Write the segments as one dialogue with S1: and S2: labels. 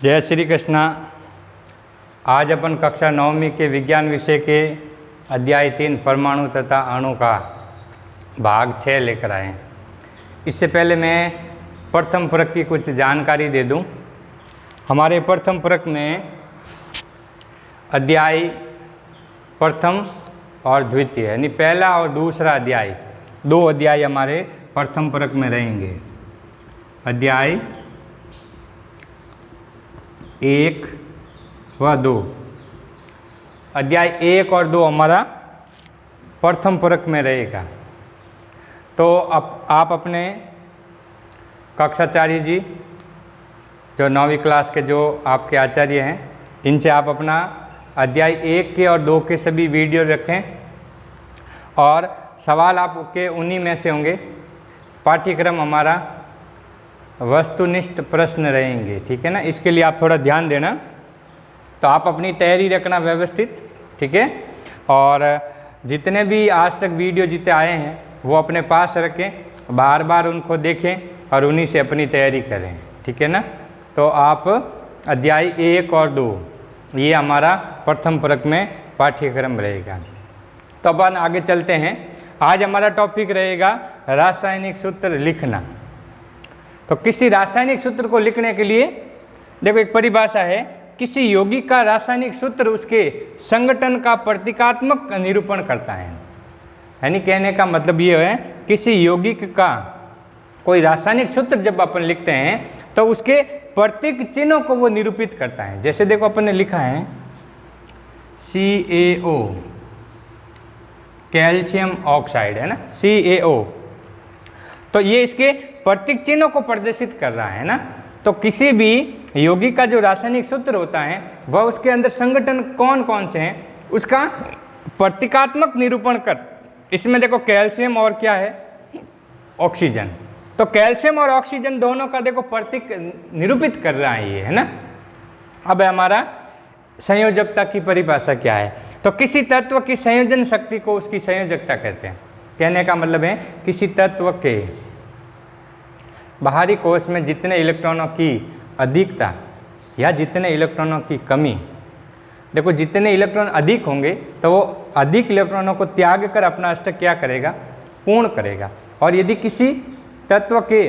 S1: जय श्री कृष्णा। आज अपन कक्षा 9वीं के विज्ञान विषय के अध्याय 3 परमाणु तथा अणु का भाग 6 लेकर आए हैं। इससे पहले मैं प्रथम परक की कुछ जानकारी दे दूं। हमारे प्रथम परक में अध्याय प्रथम और द्वितीय यानी पहला और दूसरा अध्याय, दो अध्याय हमारे प्रथम परक में रहेंगे। अध्याय 1 व 2, अध्याय 1 और 2 हमारा प्रथम परक में रहेगा। तो अब आप अपने कक्षाचार्य जी जो 9वीं क्लास के जो आपके आचार्य हैं, इनसे आप अपना अध्याय 1 के और 2 के सभी वीडियो रखें और सवाल आपके उन्हीं में से होंगे। पाठ्यक्रम हमारा वस्तुनिष्ठ प्रश्न रहेंगे, ठीक है ना। इसके लिए आप थोड़ा ध्यान देना। तो आप अपनी तैयारी रखना व्यवस्थित, ठीक है। और जितने भी आज तक वीडियो जितने आए हैं वो अपने पास रखें, बार बार उनको देखें और उन्हीं से अपनी तैयारी करें, ठीक है ना। तो आप अध्याय 1 और 2 ये हमारा प्रथम परक में पाठ्यक्रम रहेगा। तो अपन आगे चलते हैं। आज हमारा टॉपिक रहेगा रासायनिक सूत्र लिखना। तो किसी रासायनिक सूत्र को लिखने के लिए देखो एक परिभाषा है, किसी यौगिक का रासायनिक सूत्र उसके संगठन का प्रतीकात्मक निरूपण करता है। यानी कहने का मतलब ये है, किसी यौगिक का कोई रासायनिक सूत्र जब अपन लिखते हैं तो उसके प्रतीक चिन्हों को वो निरूपित करता है। जैसे देखो अपन ने लिखा है CaO, कैल्शियम ऑक्साइड, है ना, CaO। तो ये इसके प्रतीक चिन्हों को प्रदर्शित कर रहा है ना। तो किसी भी यौगिक का जो रासायनिक सूत्र होता है वह उसके अंदर संगठन कौन कौन से हैं उसका प्रतीकात्मक निरूपण कर। इसमें देखो कैल्शियम और क्या है, ऑक्सीजन। तो कैल्शियम और ऑक्सीजन दोनों का देखो प्रतीक निरूपित कर रहा है ये, है ना। अब हमारा संयोजकता की परिभाषा क्या है। तो किसी तत्व की संयोजन शक्ति को उसकी संयोजकता कहते हैं। कहने का मतलब है किसी तत्व के बाहरी कोश में जितने इलेक्ट्रॉनों की अधिकता या जितने इलेक्ट्रॉनों की कमी, देखो जितने इलेक्ट्रॉन अधिक होंगे तो वो अधिक इलेक्ट्रॉनों को त्याग कर अपना अष्टक क्या करेगा, पूर्ण करेगा। और यदि किसी तत्व के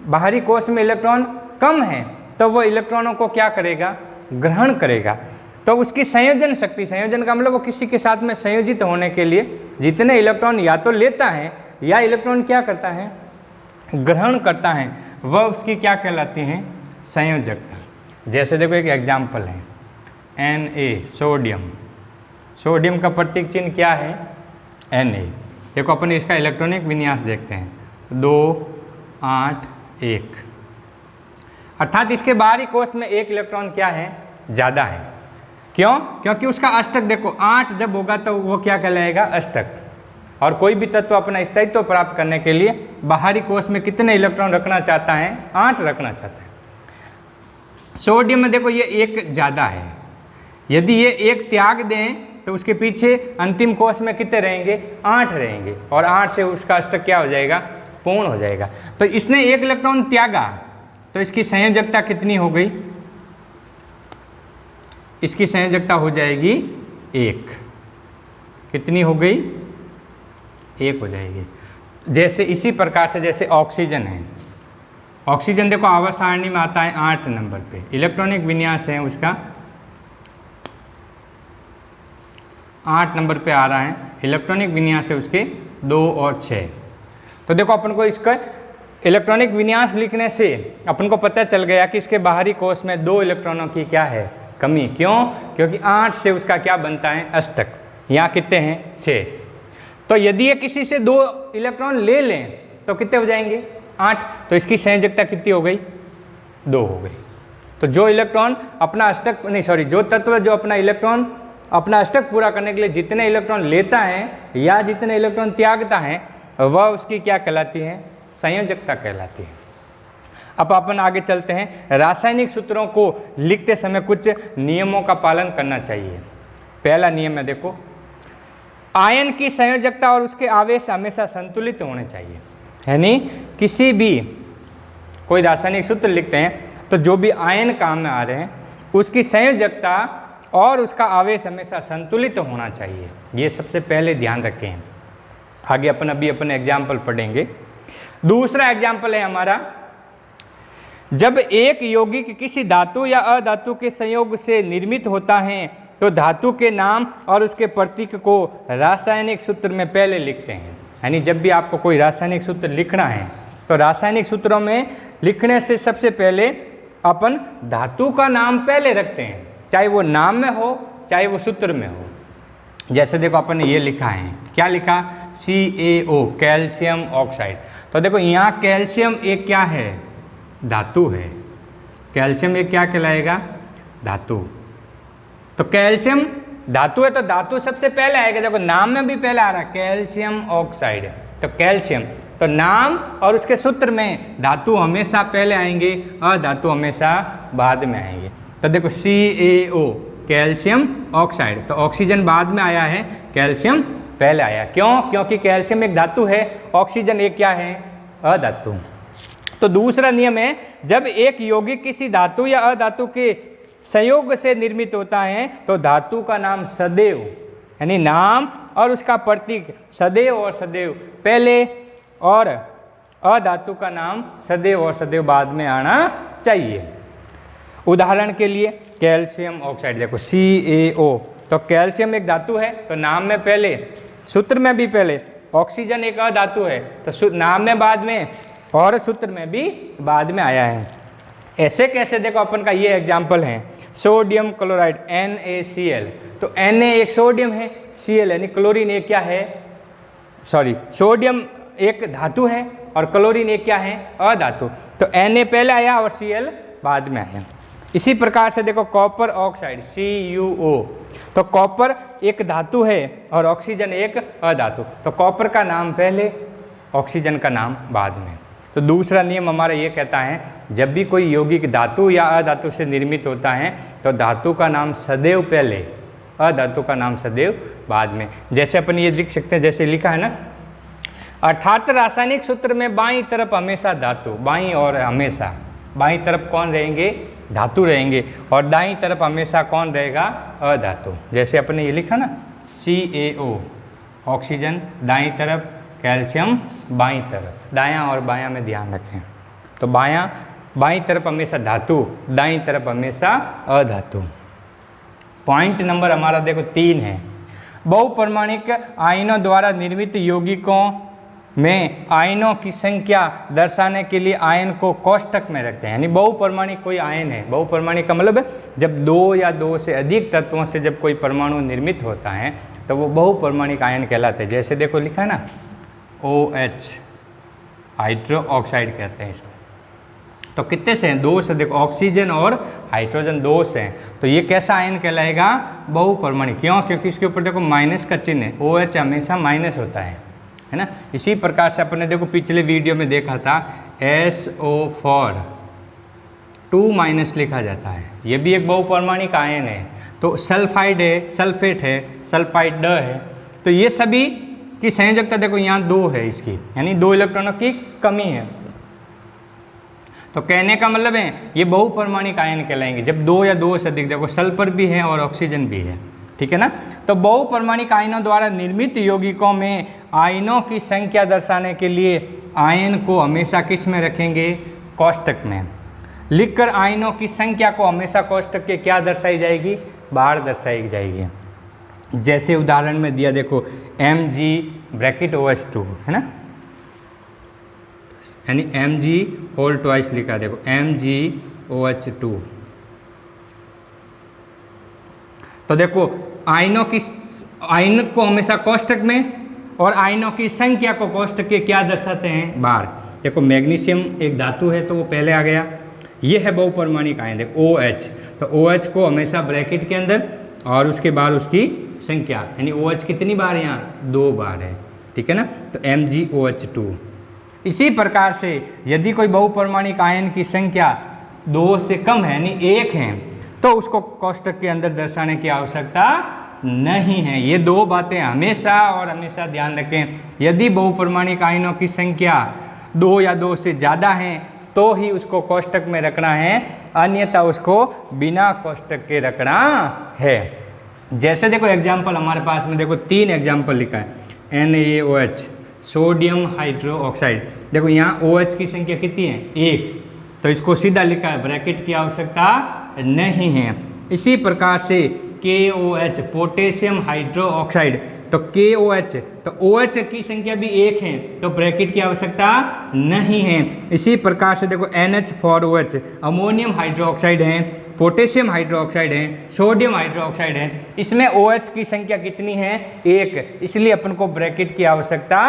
S1: बाहरी कोश में इलेक्ट्रॉन कम है तो वो इलेक्ट्रॉनों को क्या करेगा, ग्रहण करेगा। तो उसकी संयोजन शक्ति, संयोजन का मतलब वो किसी के साथ में संयोजित होने के लिए जितने इलेक्ट्रॉन या तो लेता है या इलेक्ट्रॉन क्या करता है, ग्रहण करता है, वह उसकी क्या कहलाती हैं, संयोजकता। जैसे देखो एक एग्जाम्पल है Na, सोडियम। सोडियम का प्रतीक चिन्ह क्या है, Na। देखो अपन इसका इलेक्ट्रॉनिक विन्यास देखते हैं 2, 8, 1। अर्थात इसके बाहरी कोश में एक इलेक्ट्रॉन क्या है, ज़्यादा है। क्यों? क्योंकि उसका अष्टक देखो 8 जब होगा तो वो क्या कहलाएगा, अष्टक। और कोई भी तत्व अपना स्थायित्व प्राप्त करने के लिए बाहरी कोश में कितने इलेक्ट्रॉन रखना चाहता है, 8 रखना चाहता है। सोडियम में देखो ये एक ज़्यादा है, यदि ये एक त्याग दें तो उसके पीछे अंतिम कोश में कितने रहेंगे, 8 रहेंगे। और 8 से उसका अष्टक क्या हो जाएगा, पूर्ण हो जाएगा। तो इसने एक इलेक्ट्रॉन त्यागा तो इसकी संयोजकता कितनी हो गई, इसकी संयोजकता हो जाएगी 1। कितनी हो गई, 1 हो जाएगी। जैसे इसी प्रकार से जैसे ऑक्सीजन है, ऑक्सीजन देखो आवर्त सारणी में आता है 8 नंबर पे, इलेक्ट्रॉनिक विन्यास है उसका 8 नंबर पे आ रहा है, इलेक्ट्रॉनिक विन्यास है उसके 2 और 6। तो देखो अपन को इसका इलेक्ट्रॉनिक विन्यास लिखने से अपन को पता चल गया कि इसके बाहरी कोश में 2 इलेक्ट्रॉनों की क्या है, कमी। क्यों? क्योंकि 8 से उसका क्या बनता है, अष्टक। यहाँ कितने हैं, 6। तो यदि ये किसी से 2 इलेक्ट्रॉन ले लें तो कितने हो जाएंगे, 8। तो इसकी संयोजकता कितनी हो गई, 2 हो गई। तो जो इलेक्ट्रॉन अपना अष्टक जो तत्व जो अपना अष्टक पूरा करने के लिए जितने इलेक्ट्रॉन लेता है या जितने इलेक्ट्रॉन त्यागता है वह उसकी क्या कहलाती है, संयोजकता कहलाती है। अब अपन आगे चलते हैं। रासायनिक सूत्रों को लिखते समय कुछ नियमों का पालन करना चाहिए। पहला नियम है देखो, आयन की संयोजकता और उसके आवेश हमेशा संतुलित होने चाहिए। यानी किसी भी कोई रासायनिक सूत्र लिखते हैं तो जो भी आयन काम में आ रहे हैं उसकी संयोजकता और उसका आवेश हमेशा संतुलित होना चाहिए, ये सबसे पहले ध्यान रखें। आगे अपन एग्जाम्पल पढ़ेंगे। दूसरा एग्जाम्पल है हमारा, जब एक यौगिक किसी धातु या अधातु के संयोग से निर्मित होता है तो धातु के नाम और उसके प्रतीक को रासायनिक सूत्र में पहले लिखते हैं। यानी जब भी आपको कोई रासायनिक सूत्र लिखना है तो रासायनिक सूत्रों में लिखने से सबसे पहले अपन धातु का नाम पहले रखते हैं, चाहे वो नाम में हो चाहे वो सूत्र में हो। जैसे देखो अपन ने ये लिखा है, क्या लिखा, CaO कैल्शियम ऑक्साइड। तो देखो यहाँ कैल्शियम एक क्या है, धातु है। कैल्शियम एक क्या कहलाएगा, धातु। तो कैल्शियम धातु है तो धातु सबसे पहले आएगा। देखो नाम में भी पहले आ रहा है कैल्शियम ऑक्साइड, तो कैल्शियम, तो नाम और उसके सूत्र में धातु हमेशा पहले आएंगे, अधातु हमेशा बाद में आएंगे। तो देखो CaO कैल्शियम ऑक्साइड, तो ऑक्सीजन बाद में आया है, कैल्शियम पहले आया। क्यों? क्योंकि कैल्शियम एक धातु है, ऑक्सीजन एक क्या है, अधातु। तो दूसरा नियम है, जब एक यौगिक किसी धातु या अधातु के संयोग से निर्मित होता है तो धातु का नाम सदैव, यानी नाम और उसका प्रतीक सदैव और सदैव पहले और अधातु का नाम सदैव और सदैव बाद में आना चाहिए। उदाहरण के लिए कैल्शियम ऑक्साइड, देखो CaO, तो कैल्शियम एक धातु है तो नाम में पहले, सूत्र में भी पहले। ऑक्सीजन एक अधातु है तो नाम में बाद में और सूत्र में भी बाद में आया है। ऐसे कैसे, देखो अपन का ये एग्जाम्पल है, सोडियम क्लोराइड NaCl, तो Na एक सोडियम है, Cl यानी क्लोरीन एक क्या है, सॉरी सोडियम एक धातु है और क्लोरीन एक क्या है, अधातु। तो Na पहले आया और Cl बाद में आया। इसी प्रकार से देखो कॉपर ऑक्साइड CuO, तो कॉपर एक धातु है और ऑक्सीजन एक अधातु, तो कॉपर का नाम पहले, ऑक्सीजन का नाम बाद में। तो दूसरा नियम हमारा ये कहता है, जब भी कोई यौगिक धातु या अधातु से निर्मित होता है तो धातु का नाम सदैव पहले, अधातु का नाम सदैव बाद में। जैसे अपन ये लिख सकते हैं, जैसे लिखा है ना, अर्थात रासायनिक सूत्र में बाईं तरफ हमेशा धातु, बाईं और हमेशा, बाईं तरफ कौन रहेंगे, धातु रहेंगे, और दाईं तरफ हमेशा कौन रहेगा, अधातु। जैसे अपने ये लिखा ना, CaO ऑक्सीजन दाईं तरफ, कैल्शियम बाईं तरफ, दायां और बायां में ध्यान रखें। तो बाईं तरफ हमेशा धातु, दाईं तरफ हमेशा अधातु। पॉइंट नंबर हमारा देखो 3 है, बहुपरमाणिक आयनों द्वारा निर्मित यौगिकों में आयनों की संख्या दर्शाने के लिए आयन को कोष्टक में रखते हैं। यानी बहुपरमाणिक कोई आयन है, बहुपरमाणिक का मतलब है जब 2 या 2 से अधिक तत्वों से जब कोई परमाणु निर्मित होता है तो वो बहुपरमाणिक आयन कहलाते हैं। जैसे देखो लिखा है ना OH, हाइड्रो ऑक्साइड कहते हैं इसको। तो कितने से हैं, 2 से। देखो ऑक्सीजन और हाइड्रोजन 2 से हैं, तो ये कैसा आयन कहलाएगा, बहुपरमाणिक। क्यों? क्योंकि इसके ऊपर देखो माइनस का चिन्ह है, OH हमेशा माइनस होता है ना। इसी प्रकार से अपने देखो पिछले वीडियो में देखा था SO4 2- लिखा जाता है, ये भी एक बहुपरमाणिक आयन है। तो सल्फाइड है, सल्फेट है, सल्फाइड है, तो ये सभी की संयोजकता देखो यहाँ 2 है इसकी, यानी 2 इलेक्ट्रॉनों की कमी है। तो कहने का मतलब है ये बहुपरमाणिक आयन कहलाएंगे जब 2 या 2 से अधिक, देखो सल्फर भी है और ऑक्सीजन भी है, ठीक है ना। तो बहुपरमाणिक आयनों द्वारा निर्मित यौगिकों में आयनों की संख्या दर्शाने के लिए आयन को हमेशा किस में रखेंगे, कोष्टक में। लिखकर आयनों की संख्या को हमेशा कोष्टक के क्या दर्शाई जाएगी, बाहर दर्शाई जाएगी। जैसे उदाहरण में दिया देखो Mg(OH2) है ना, यानी Mg होल ट्वाइस लिखा, देखो MgOH2। तो देखो आयन को हमेशा कोष्टक में और आयनों की संख्या को कोष्टक के क्या दर्शाते हैं, बाहर। देखो मैग्नीशियम एक धातु है तो वो पहले आ गया, ये है बहुपरमाणिक आयन, देखो OH, तो OH को हमेशा ब्रैकेट के अंदर और उसके बाद उसकी संख्या, यानी OH कितनी बार, यहाँ 2 बार है, ठीक है ना। तो MgOH2। इसी प्रकार से यदि कोई बहुपरमाणिक आयन की संख्या 2 से कम है, यानी 1 है, तो उसको कोष्टक के अंदर दर्शाने की आवश्यकता नहीं है। ये 2 बातें हमेशा और हमेशा ध्यान रखें। यदि बहुपरमाणिक आयनों की संख्या 2 या 2 से ज़्यादा है तो ही उसको कोष्टक में रखना है, अन्यथा उसको बिना कोष्टक के रखना है। जैसे देखो एग्जाम्पल हमारे पास में देखो 3 एग्जाम्पल लिखा है। NaOH sodium hydro oxide. देखो यहाँ OH की संख्या कितनी है? 1, तो इसको सीधा लिखा है, ब्रैकेट की आवश्यकता नहीं है। इसी प्रकार से KOH पोटेशियम हाइड्रो ऑक्साइड, तो KOH, तो OH की संख्या भी 1 है, तो ब्रैकेट की आवश्यकता नहीं है। इसी प्रकार से देखो NH4OH अमोनियम हाइड्रोक्साइड है, पोटेशियम हाइड्रोक्साइड है, सोडियम हाइड्रोक्साइड है, इसमें OH की संख्या कितनी है? 1, इसलिए अपन को ब्रैकेट की आवश्यकता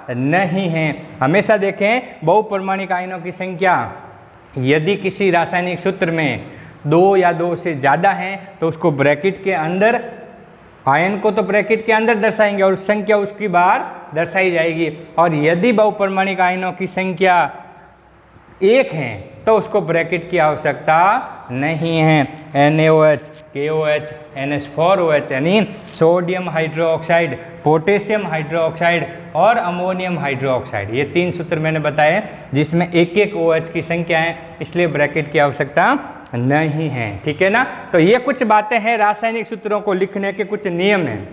S1: नहीं है। हमेशा देखें बहुपरमाणिक आयनों की संख्या यदि किसी रासायनिक सूत्र में 2 या 2 से ज़्यादा हैं तो उसको ब्रैकेट के अंदर, आयन को तो ब्रैकेट के अंदर दर्शाएंगे और संख्या उसकी बाहर दर्शाई जाएगी। और यदि बहुपरमाणिक आयनों की संख्या 1 है तो उसको ब्रैकेट की आवश्यकता नहीं है। NaOH, KOH, NH4OH यानी सोडियम हाइड्रोक्साइड, पोटेशियम हाइड्रोक्साइड और अमोनियम हाइड्रोक्साइड, ये 3 सूत्र मैंने बताए जिसमें एक एक OH की संख्या है, इसलिए ब्रैकेट की आवश्यकता नहीं है। ठीक है ना। तो ये कुछ बातें हैं, रासायनिक सूत्रों को लिखने के कुछ नियम हैं।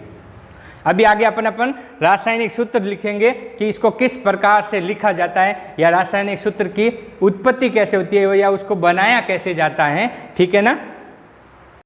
S1: अभी आगे अपन रासायनिक सूत्र लिखेंगे कि इसको किस प्रकार से लिखा जाता है, या रासायनिक सूत्र की उत्पत्ति कैसे होती है, या उसको बनाया कैसे जाता है। ठीक है ना।